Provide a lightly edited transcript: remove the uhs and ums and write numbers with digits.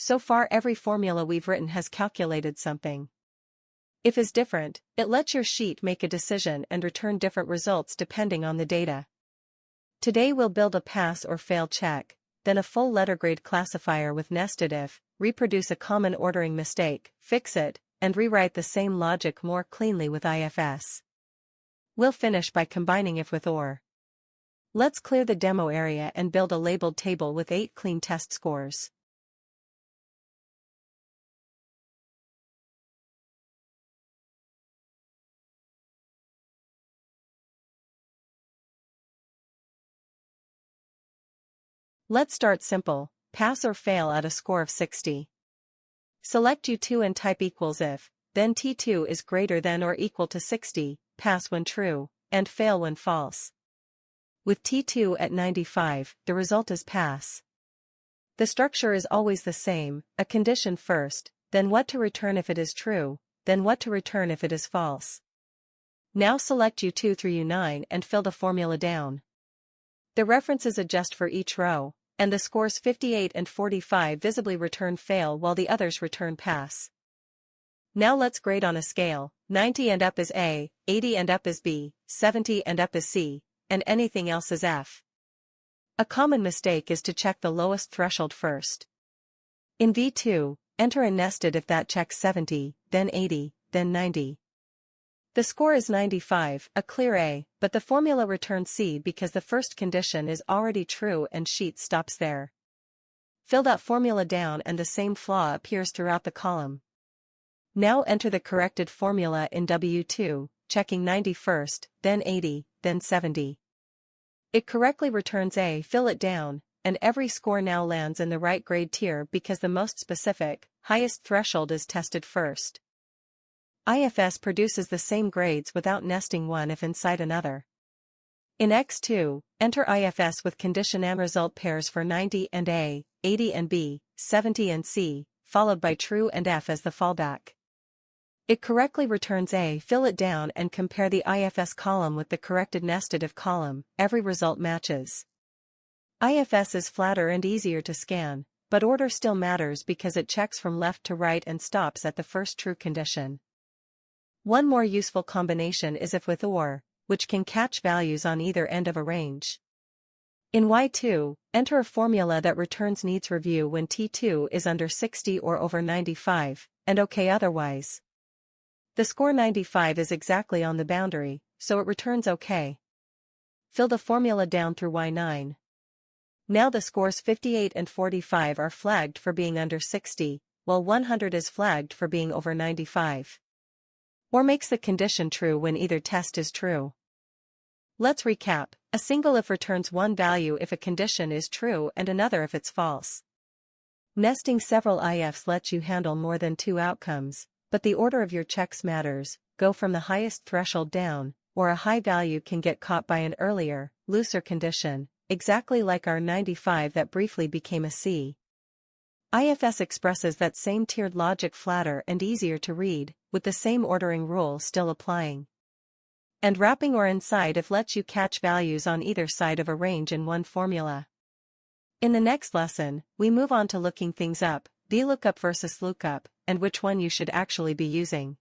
So far every formula we've written has calculated something. If is different, it lets your sheet make a decision and return different results depending on the data. Today we'll build a pass or fail check, then a full letter grade classifier with nested if, reproduce a common ordering mistake, fix it, and rewrite the same logic more cleanly with IFS. We'll finish by combining if with or. Let's clear the demo area and build a labeled table with 8 clean test scores. Let's start simple, pass or fail at a score of 60. Select U2 and type equals if, then T2 is greater than or equal to 60, pass when true, and fail when false. With T2 at 95, the result is pass. The structure is always the same, a condition first, then what to return if it is true, then what to return if it is false. Now select U2 through U9 and fill the formula down. The references adjust for each row, and the scores 58 and 45 visibly return fail while the others return pass. Now let's grade on a scale, 90 and up is A, 80 and up is B, 70 and up is C, and anything else is F. A common mistake is to check the lowest threshold first. In V2, enter a nested if that checks 70, then 80, then 90. The score is 95, a clear A, but the formula returns C because the first condition is already true and sheet stops there. Fill that formula down and the same flaw appears throughout the column. Now enter the corrected formula in W2, checking 90 first, then 80, then 70. It correctly returns A. Fill it down, and every score now lands in the right grade tier because the most specific, highest threshold is tested first. IFS produces the same grades without nesting one if inside another. In X2, enter IFS with condition and result pairs for 90 and A, 80 and B, 70 and C, followed by true and F as the fallback. It correctly returns A. Fill it down and compare the IFS column with the corrected nested if column, every result matches. IFS is flatter and easier to scan, but order still matters because it checks from left to right and stops at the first true condition. One more useful combination is if with or, which can catch values on either end of a range. In Y2, enter a formula that returns needs review when T2 is under 60 or over 95, and OK otherwise. The score 95 is exactly on the boundary, so it returns OK. Fill the formula down through Y9. Now the scores 58 and 45 are flagged for being under 60, while 100 is flagged for being over 95. Or makes the condition true when either test is true. Let's recap. A single if returns one value if a condition is true and another if it's false. Nesting several ifs lets you handle more than 2 outcomes, but the order of your checks matters. Go from the highest threshold down, or a high value can get caught by an earlier, looser condition, exactly like our 95 that briefly became a C. IFS expresses that same tiered logic flatter and easier to read, with the same ordering rule still applying. And wrapping or inside if lets you catch values on either side of a range in one formula. In the next lesson, we move on to looking things up, VLOOKUP versus lookup, and which one you should actually be using.